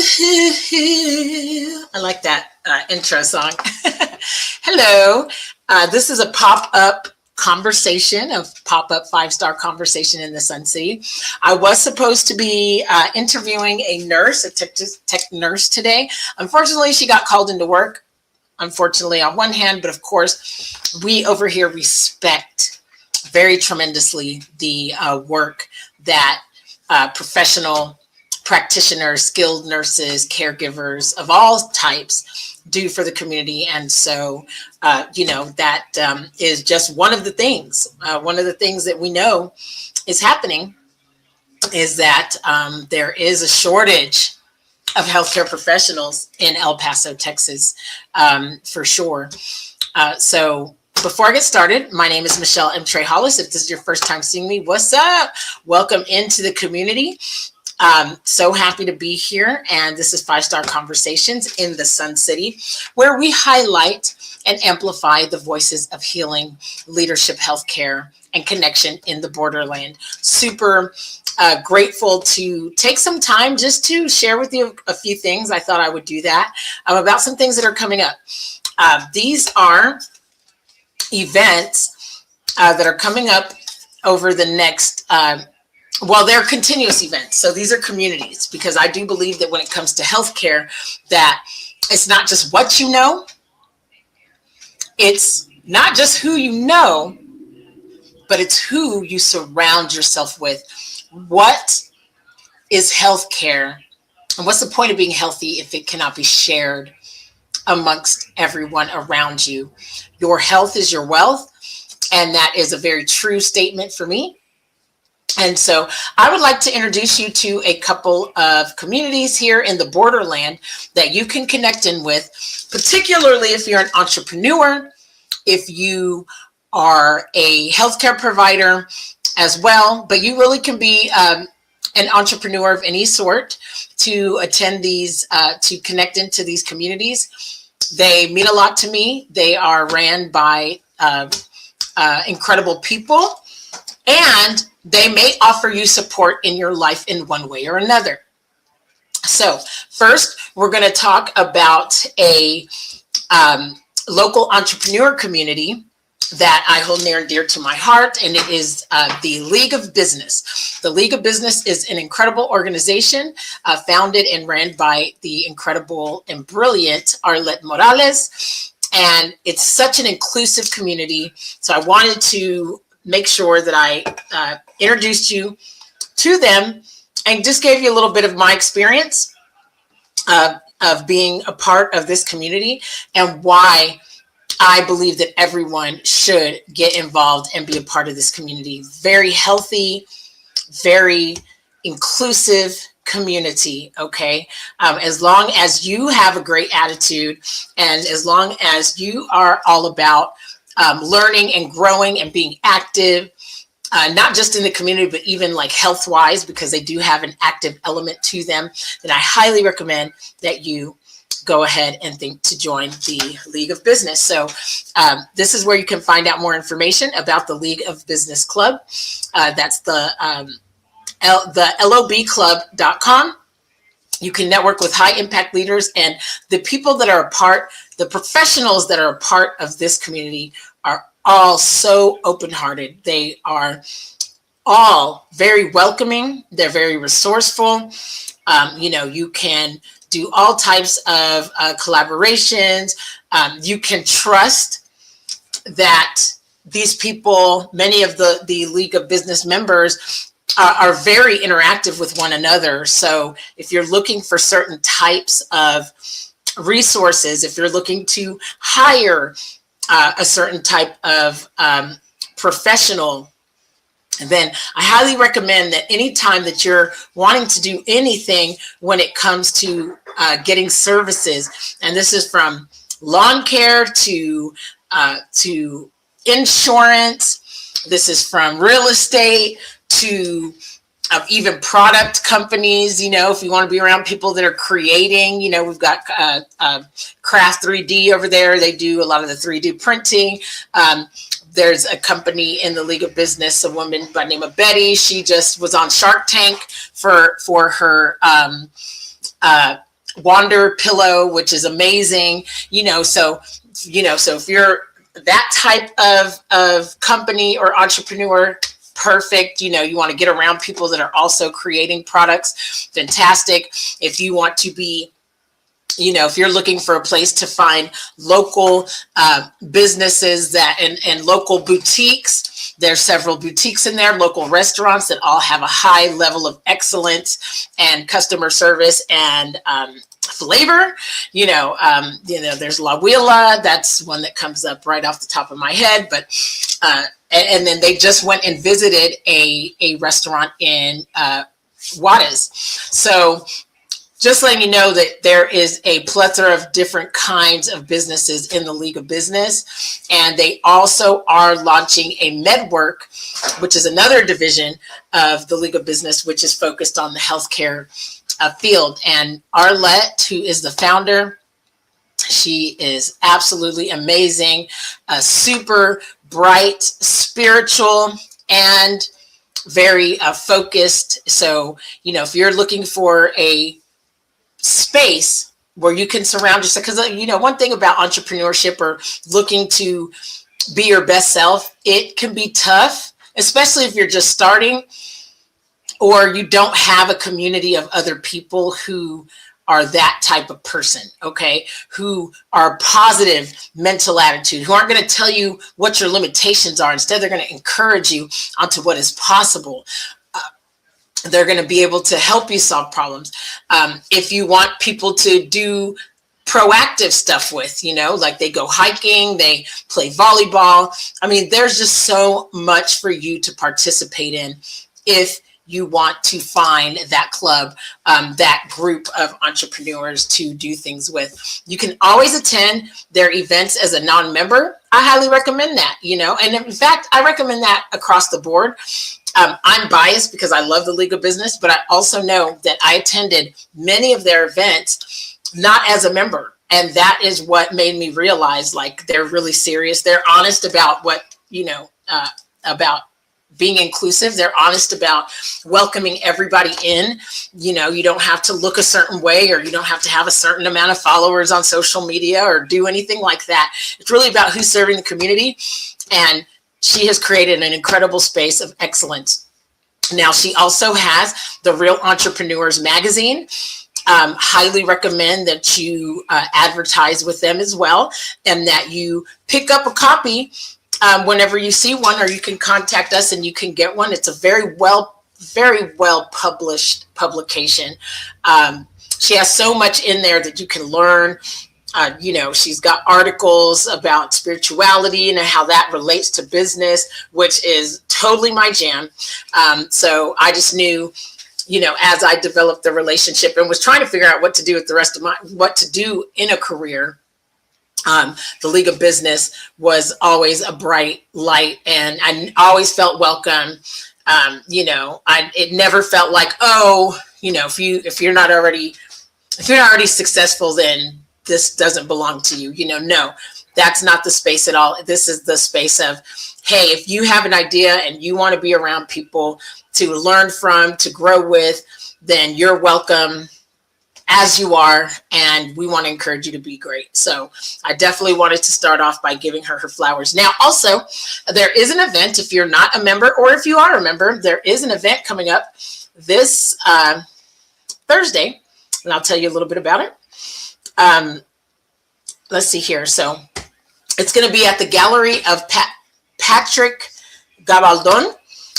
I like that intro song. Hello. This is a pop-up conversation, of pop-up five-star conversation in the Sun City. I was supposed to be interviewing a nurse, a tech nurse today. Unfortunately, she got called into work. Unfortunately, on one hand, but of course, we over here respect very tremendously the work that professional practitioners, skilled nurses, caregivers of all types do for the community. And so, that is just one of the things. One of the things that we know is happening is that there is a shortage of healthcare professionals in El Paso, Texas, for sure. So before I get started, my name is Michelle M. Trey Hollis. If this is your first time seeing me, what's up? Welcome into the community. So happy to be here. And this is Five Star Conversations in the Sun City, where we highlight and amplify the voices of healing, leadership, healthcare, and connection in the Borderland. Super grateful to take some time just to share with you a few things. I thought I would do that about some things that are coming up. These are events that are coming up over the next they're continuous events. So these are communities, because I do believe that when it comes to healthcare, that it's not just what you know, it's not just who you know, but it's who you surround yourself with. What is healthcare? And what's the point of being healthy if it cannot be shared amongst everyone around you? Your health is your wealth. And that is a very true statement for me. And so I would like to introduce you to a couple of communities here in the Borderland that you can connect in with, particularly if you're an entrepreneur, if you are a healthcare provider as well, but you really can be an entrepreneur of any sort to attend these, to connect into these communities. They mean a lot to me. They are ran by incredible people, and they may offer you support in your life in one way or another. So first, we're going to talk about a local entrepreneur community that I hold near and dear to my heart, and it is the League of Business. The League of Business is an incredible organization founded and ran by the incredible and brilliant Arlette Morales, and it's such an inclusive community. So I wanted to make sure that I introduced you to them and just gave you a little bit of my experience of being a part of this community and why I believe that everyone should get involved and be a part of this community. Very healthy, very inclusive community, okay? As long as you have a great attitude and as long as you are all about learning and growing and being active, not just in the community, but even like health-wise, because they do have an active element to them, then I highly recommend that you go ahead and think to join the League of Business. So this is where you can find out more information about the League of Business Club. That's the lobclub.com. You can network with high impact leaders, and the people that are a part, the professionals that are a part of this community are all so open-hearted. They are all very welcoming. They're very resourceful. You can do all types of collaborations. You can trust that these people, many of the League of Business members, are very interactive with one another. So if you're looking for certain types of resources, if you're looking to hire a certain type of professional, then I highly recommend that anytime that you're wanting to do anything when it comes to getting services, and this is from lawn care to insurance, this is from real estate to even product companies. If you want to be around people that are creating, we've got Craft 3D over there. They do a lot of the 3D printing. There's a company in the League of Business, a woman by the name of Betty. She just was on Shark Tank for her Wander Pillow, which is amazing. So if you're that type of company or entrepreneur, perfect. You want to get around people that are also creating products, fantastic. If you want to be, if you're looking for a place to find local businesses and local boutiques, there's several boutiques in there, local restaurants that all have a high level of excellence and customer service and flavor. There's La Huila. That's one that comes up right off the top of my head. But and then they just went and visited a restaurant in Juarez. So just letting you know that there is a plethora of different kinds of businesses in the League of Business. And they also are launching a MedWork, which is another division of the League of Business, which is focused on the healthcare field. And Arlette, who is the founder, she is absolutely amazing, super bright, spiritual, and very focused. So, if you're looking for a space where you can surround yourself, because one thing about entrepreneurship or looking to be your best self, it can be tough, especially if you're just starting or you don't have a community of other people who are that type of person, okay, who are positive mental attitude, who aren't going to tell you what your limitations are. Instead, they're going to encourage you onto what is possible. They're going to be able to help you solve problems. If you want people to do proactive stuff with, like they go hiking, they play volleyball. I mean, there's just so much for you to participate in if you want to find that club, that group of entrepreneurs to do things with. You can always attend their events as a non-member. I highly recommend that, and in fact, I recommend that across the board. I'm biased because I love the League of Business, but I also know that I attended many of their events not as a member. And that is what made me realize, like, they're really serious. They're honest about what, about being inclusive. They're honest about welcoming everybody in. You don't have to look a certain way, or you don't have to have a certain amount of followers on social media or do anything like that. It's really about who's serving the community. And she has created an incredible space of excellence. Now, she also has the Real Entrepreneurs magazine. Highly recommend that you advertise with them as well, and that you pick up a copy whenever you see one, or you can contact us and you can get one. It's a very well published publication. She has so much in there that you can learn. She's got articles about spirituality and how that relates to business, which is totally my jam. So I just knew, as I developed the relationship and was trying to figure out what to do with what to do in a career, the League of Business was always a bright light, and I always felt welcome. It never felt like, if you're not already successful, then this doesn't belong to you. No, that's not the space at all. This is the space of, hey, if you have an idea and you want to be around people to learn from, to grow with, then you're welcome as you are. And we want to encourage you to be great. So I definitely wanted to start off by giving her flowers. Now, also, there is an event. If you're not a member, or if you are a member, there is an event coming up this Thursday, and I'll tell you a little bit about it. Let's see here. So it's going to be at the Gallery of Patrick Gabaldon,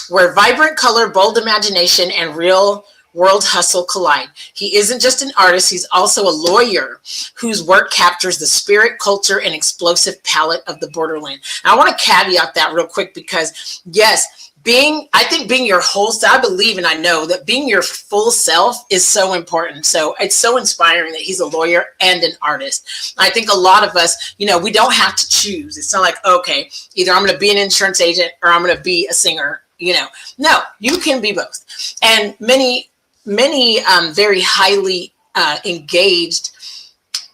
where vibrant color, bold imagination, and real world hustle collide. He isn't just an artist, he's also a lawyer whose work captures the spirit, culture, and explosive palette of the borderland. And I want to caveat that real quick because, yes, I think being your whole self, I believe and I know that being your full self is so important. So it's so inspiring that he's a lawyer and an artist. I think a lot of us, we don't have to choose. It's not like, okay, either I'm going to be an insurance agent or I'm going to be a singer. No, you can be both. And many very highly engaged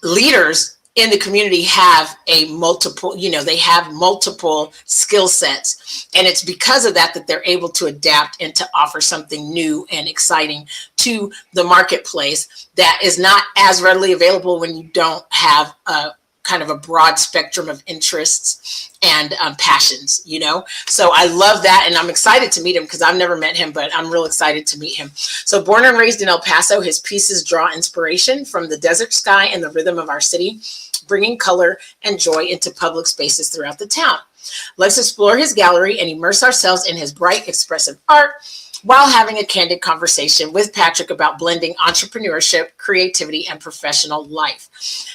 leaders in the community have they have multiple skill sets. And it's because of that they're able to adapt and to offer something new and exciting to the marketplace that is not as readily available when you don't have a kind of a broad spectrum of interests and passions, So I love that. And I'm excited to meet him because I've never met him, but I'm real excited to meet him. So born and raised in El Paso, his pieces draw inspiration from the desert sky and the rhythm of our city, bringing color and joy into public spaces throughout the town. Let's explore his gallery and immerse ourselves in his bright, expressive art while having a candid conversation with Patrick about blending entrepreneurship, creativity, and professional life.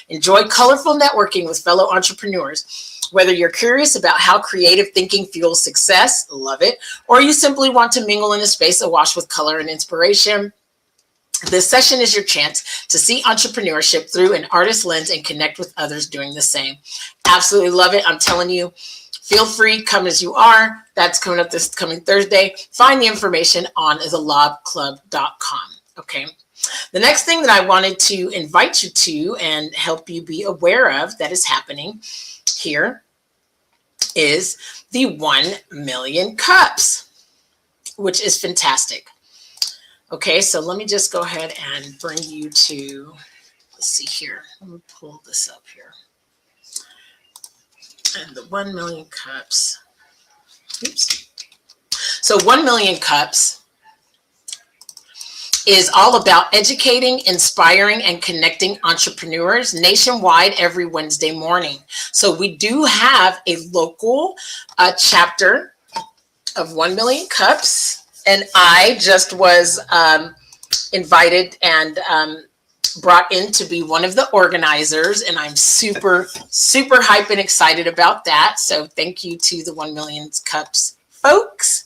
Enjoy colorful networking with fellow entrepreneurs. Whether you're curious about how creative thinking fuels success, love it, or you simply want to mingle in a space awash with color and inspiration, this session is your chance to see entrepreneurship through an artist's lens and connect with others doing the same. Absolutely love it. I'm telling you, feel free, come as you are. That's coming up this coming Thursday. Find the information on thelobclub.com. Okay. The next thing that I wanted to invite you to and help you be aware of that is happening here is the 1 million cups, which is fantastic. Okay, so let me just go ahead and bring you to, let's see here. Let me pull this up here. And the 1 million cups. Oops. So 1 million cups is all about educating, inspiring, and connecting entrepreneurs nationwide every Wednesday morning. So we do have a local chapter of 1 million cups. And I just was invited and brought in to be one of the organizers. And I'm super, super hype and excited about that. So thank you to the 1 million cups folks.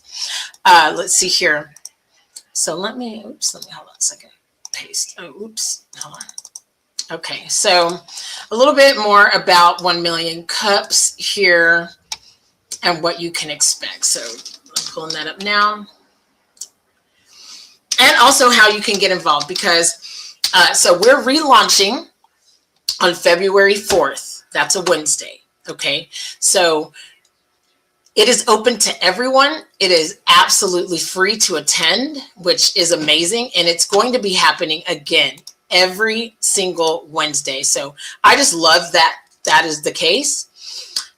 Let's see here. So let me hold on a second. Paste. hold on. Okay, so a little bit more about 1 million cups here and what you can expect. So I'm pulling that up now. And also how you can get involved because, so we're relaunching on February 4th. That's a Wednesday, okay? So it is open to everyone. It is absolutely free to attend, which is amazing. And it's going to be happening again every single Wednesday. So I just love that that is the case.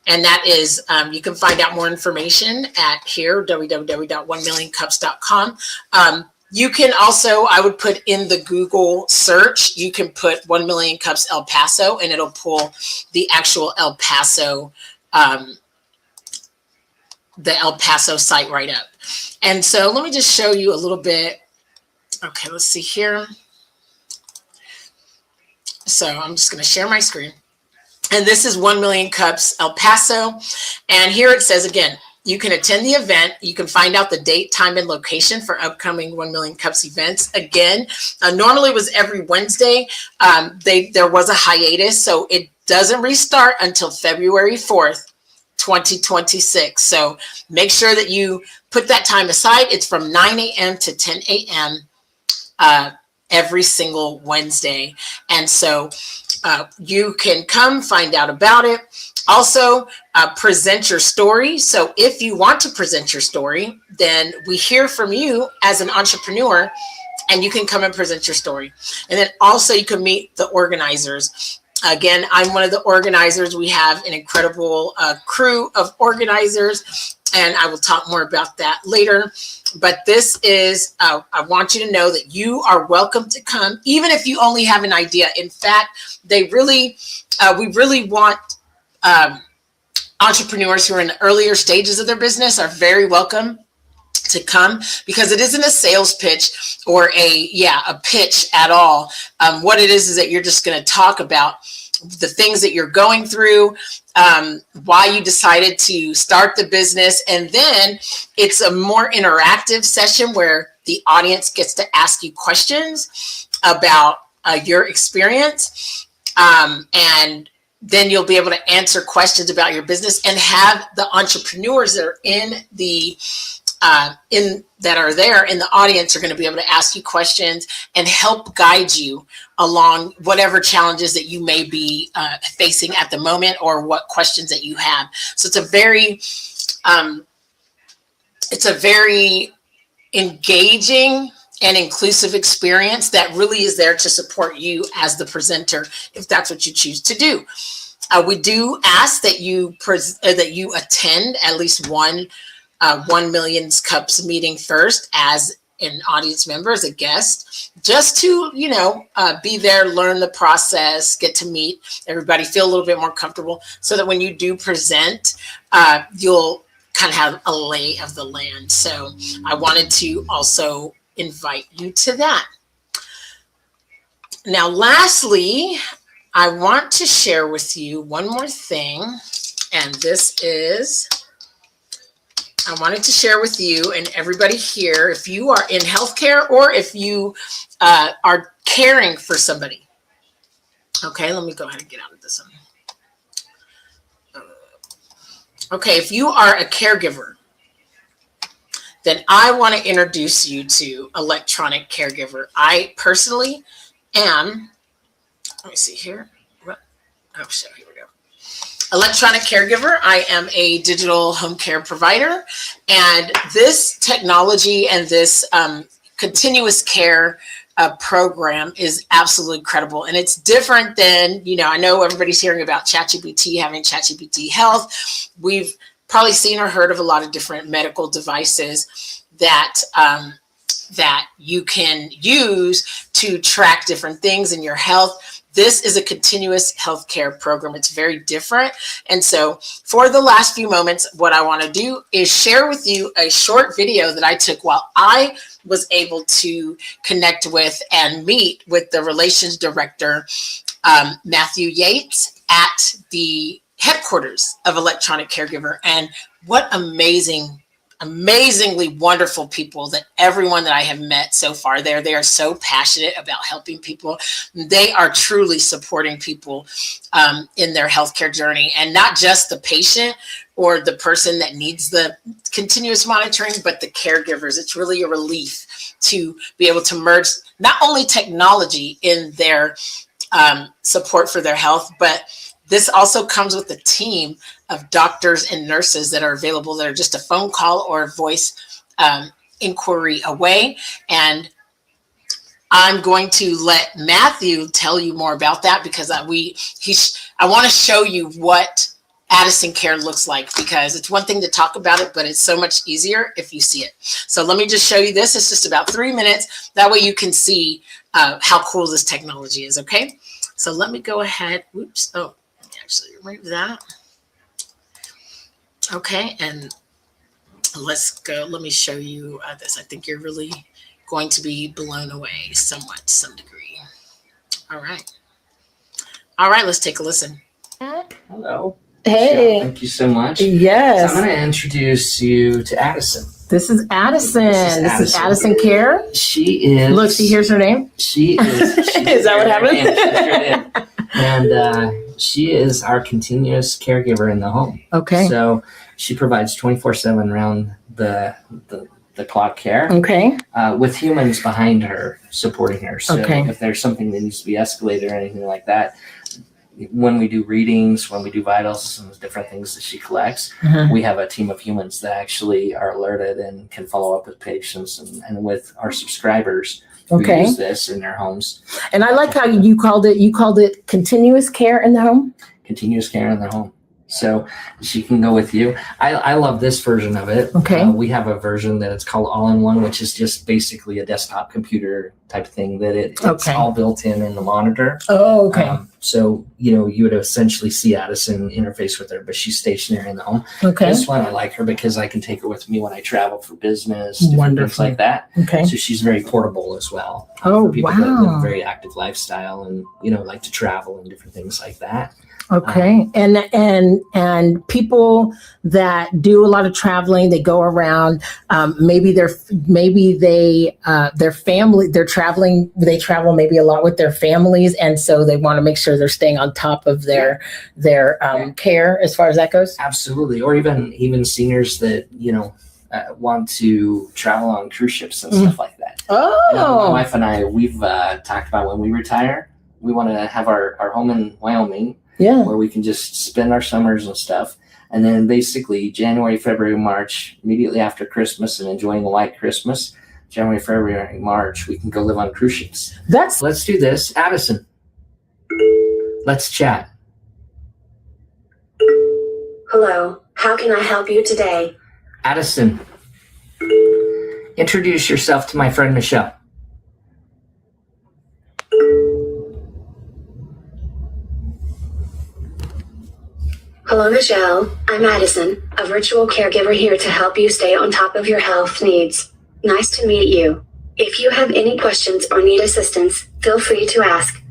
And that is, you can find out more information at here, www.1millioncups.com. You can also, I would put in the Google search, you can put 1 million cups El Paso and it'll pull the actual El Paso, the El Paso site right up. And so let me just show you a little bit. Okay, let's see here. So I'm just going to share my screen. And this is 1 million cups El Paso. And here it says again, you can attend the event. You can find out the date, time, and location for upcoming 1 million cups events. Again, normally it was every Wednesday. There was a hiatus, so it doesn't restart until February 4th, 2026. So make sure that you put that time aside. It's from 9 a.m. to 10 a.m. Every single Wednesday. And so you can come find out about it. Also, present your story. So if you want to present your story, then we hear from you as an entrepreneur and you can come and present your story. And then also you can meet the organizers. Again, I'm one of the organizers. We have an incredible crew of organizers, and I will talk more about that later. But this is, I want you to know that you are welcome to come, even if you only have an idea. In fact, we really want entrepreneurs who are in the earlier stages of their business are very welcome to come, because it isn't a sales pitch or a pitch at all. What it is that you're just going to talk about the things that you're going through, why you decided to start the business. And then it's a more interactive session where the audience gets to ask you questions about your experience. And then you'll be able to answer questions about your business and have the entrepreneurs that are in the that are there in the audience are going to be able to ask you questions and help guide you along whatever challenges that you may be facing at the moment, or what questions that you have. So it's a very engaging and inclusive experience that really is there to support you as the presenter, if that's what you choose to do. We do ask that you attend at least one 1 Million Cups meeting first as an audience member, as a guest, just to, be there, learn the process, get to meet everybody, feel a little bit more comfortable, so that when you do present, you'll kind of have a lay of the land. So I wanted to also invite you to that. Now, lastly, I want to share with you one more thing, and this is, I wanted to share with you and everybody here, if you are in healthcare or if you are caring for somebody. Okay, let me go ahead and get out of this one. Okay, if you are a caregiver, then I want to introduce you to Electronic Caregiver. I personally am, let me see here. Oh, so here we go. Electronic Caregiver. I am a digital home care provider, and this technology and this continuous care program is absolutely incredible. And it's different than, I know everybody's hearing about ChatGPT, having ChatGPT Health. We've probably seen or heard of a lot of different medical devices that you can use to track different things in your health. This is a continuous healthcare program. It's very different. And so for the last few moments, what I want to do is share with you a short video that I took while I was able to connect with and meet with the relations director, Matthew Yates, at the headquarters of Electronic Caregiver. And what amazingly wonderful people that everyone that I have met so far there. They are so passionate about helping people. They are truly supporting people in their healthcare journey, and not just the patient or the person that needs the continuous monitoring, but the caregivers. It's really a relief to be able to merge not only technology in their support for their health, but this also comes with a team of doctors and nurses that are available, that are just a phone call or a voice inquiry away. And I'm going to let Matthew tell you more about that, because I want to show you what Addison Care looks like, because it's one thing to talk about it, but it's so much easier if you see it. So let me just show you this. It's just about 3 minutes. That way you can see how cool this technology is. Okay. So let me go ahead. Oops. Oh, actually remove that. Okay, and let's go. Let me show you this. I think you're really going to be blown away somewhat, to some degree. All right, let's take a listen. Hello. Hey. Michelle, thank you so much. Yes. So I'm going to introduce you to Addison. This is Addison. This is Addison Care. She is. Look, see, here's her name. She is. Is that what happened? And she is our continuous caregiver in the home. Okay. So she provides 24/7 around the clock care. Okay. With humans behind her, supporting her. So Okay. if there's something that needs to be escalated or anything like that, when we do readings, when we do vitals, and different things that she collects, we have a team of humans that actually are alerted and can follow up with patients and with our subscribers who Okay. use this in their homes. And I like how you called it continuous care in the home. Continuous care in the home. So she can go with you. I love this version of it. Okay. We have a version that it's called All-in-One, which is just basically a desktop computer type thing that it's Okay. all built in the monitor. Oh, okay. So, you would essentially see Addison interface with her, but she's stationary in the home. Okay. This one, I like her because I can take her with me when I travel for business, different Wonderful. things like that. Okay. So she's very portable as well. Oh, for people that live wow. a very active lifestyle and, like to travel and different things like that. Okay. And people that do a lot of traveling, they go around, maybe their family, they travel maybe a lot with their families. And so they want to make sure they're staying on top of their care as far as that goes. Absolutely. Or even seniors that, want to travel on cruise ships and stuff like that. My Oh, wife and I, we've talked about when we retire, we want to have our home in Wyoming yeah. where we can just spend our summers and stuff. And then basically January, February, March, immediately after Christmas and enjoying a white Christmas, January, February, March, we can go live on cruise ships. Let's do this. Addison, let's chat. Hello, how can I help you today? Addison, introduce yourself to my friend Michelle. Hello, Michelle. I'm Addison, a virtual caregiver here to help you stay on top of your health needs. Nice to meet you. If you have any questions or need assistance, feel free to ask.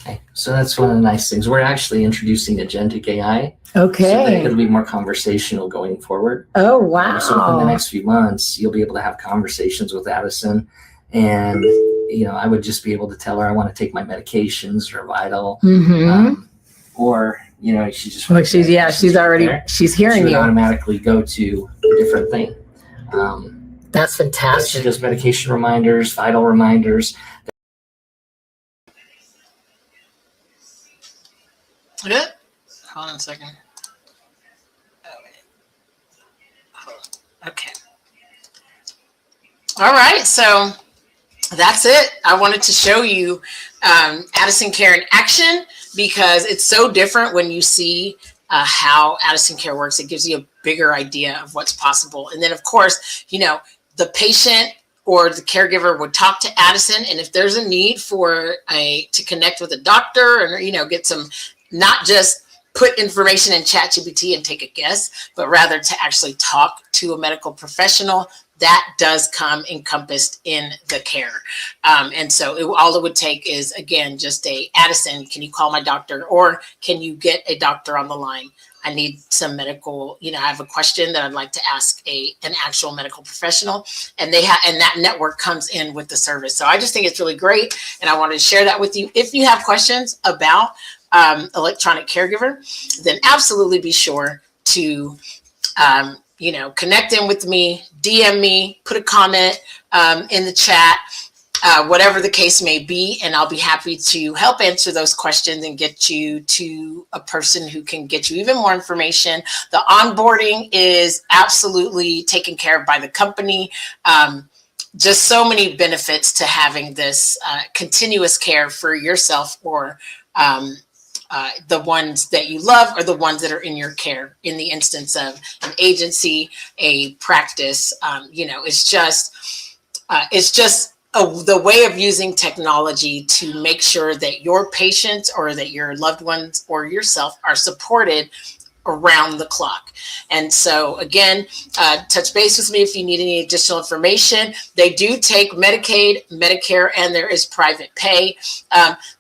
Okay, so that's one of the nice things. We're actually introducing agentic AI. Okay. So that it'll be more conversational going forward. Oh, wow. So within the next few months, you'll be able to have conversations with Addison. And, I would just be able to tell her I want to take my medications or vital. Mm-hmm. Or, she just... Like she's hearing she would you. automatically go to a different thing. That's She fantastic. does medication reminders, vital reminders. Good. Hold on a second. Okay. All right. So that's it. I wanted to show you Addison Care in action because it's so different when you see how Addison Care works. It gives you a bigger idea of what's possible. And then, of course, the patient or the caregiver would talk to Addison. And if there's a need to connect with a doctor and, get some, not just put information in ChatGPT and take a guess, but rather to actually talk to a medical professional, that does come encompassed in the care. And so all it would take is, again, just Addison, can you call my doctor? Or can you get a doctor on the line? I need some medical, I have a question that I'd like to ask an actual medical professional, and and that network comes in with the service. So I just think it's really great. And I wanted to share that with you. If you have questions about electronic caregiver, then absolutely be sure to, connect in with me, DM me, put a comment in the chat, whatever the case may be, and I'll be happy to help answer those questions and get you to a person who can get you even more information. The onboarding is absolutely taken care of by the company. Just so many benefits to having this continuous care for yourself or the ones that you love or the ones that are in your care. In the instance of an agency, a practice, it's just the way of using technology to make sure that your patients or that your loved ones or yourself are supported around the clock. And so again, touch base with me if you need any additional information. They do take Medicaid, Medicare, and there is private pay.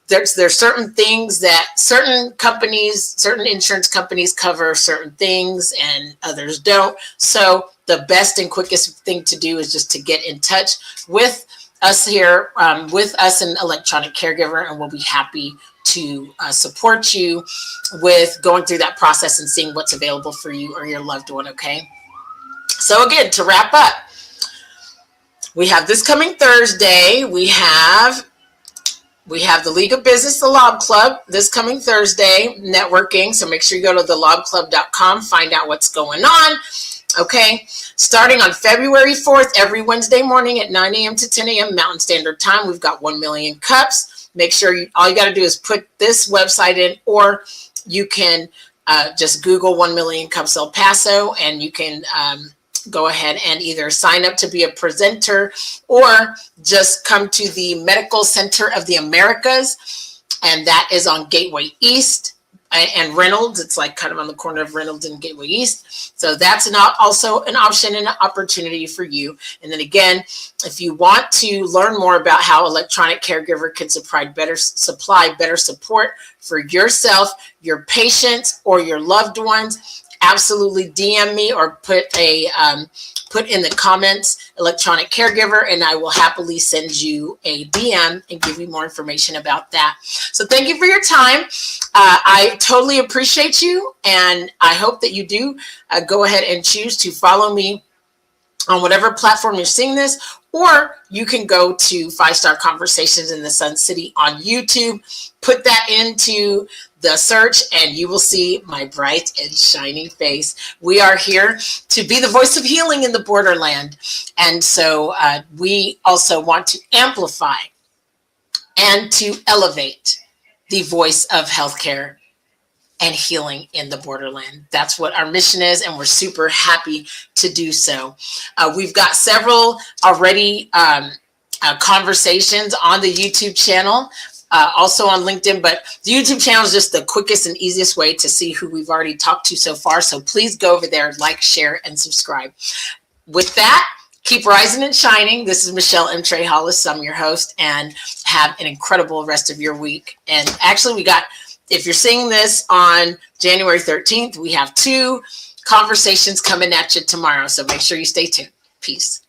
There's certain things that certain insurance companies cover certain things and others don't. So the best and quickest thing to do is just to get in touch with us here, with us an electronic caregiver, and we'll be happy to support you with going through that process and seeing what's available for you or your loved one. Okay. So again, to wrap up, we have this coming Thursday. We have the League of Business, the Lob Club, this coming Thursday, networking. So make sure you go to thelobclub.com, find out what's going on. Okay. Starting on February 4th, every Wednesday morning at 9 a.m. to 10 a.m. Mountain Standard Time, we've got 1 million cups. Make sure all you got to do is put this website in, or you can just Google 1 million cups El Paso, and you can go ahead and either sign up to be a presenter or just come to the Medical Center of the Americas. And that is on Gateway East and Reynolds. It's like kind of on the corner of Reynolds and Gateway East. So that's also an option and an opportunity for you. And then again, if you want to learn more about how electronic caregiver can supply better support for yourself, your patients, or your loved ones, absolutely DM me or put in the comments electronic caregiver, and I will happily send you a DM and give you more information about that. So thank you for your time. I totally appreciate you, and I hope that you do go ahead and choose to follow me on whatever platform you're seeing this, or you can go to 5-Star Conversations in the Sun City on YouTube, put that into the search, and you will see my bright and shining face. We are here to be the voice of healing in the borderland. And so we also want to amplify and to elevate the voice of healthcare and healing in the borderland. That's what our mission is, and we're super happy to do so. We've got several already conversations on the YouTube channel, also on LinkedIn, but the YouTube channel is just the quickest and easiest way to see who we've already talked to so far. So please go over there, like, share, and subscribe. With that, keep rising and shining. This is Michelle M. Trey Hollis. I'm your host, and have an incredible rest of your week. And actually, we got, if you're seeing this on January 13th, we have 2 conversations coming at you tomorrow. So make sure you stay tuned. Peace.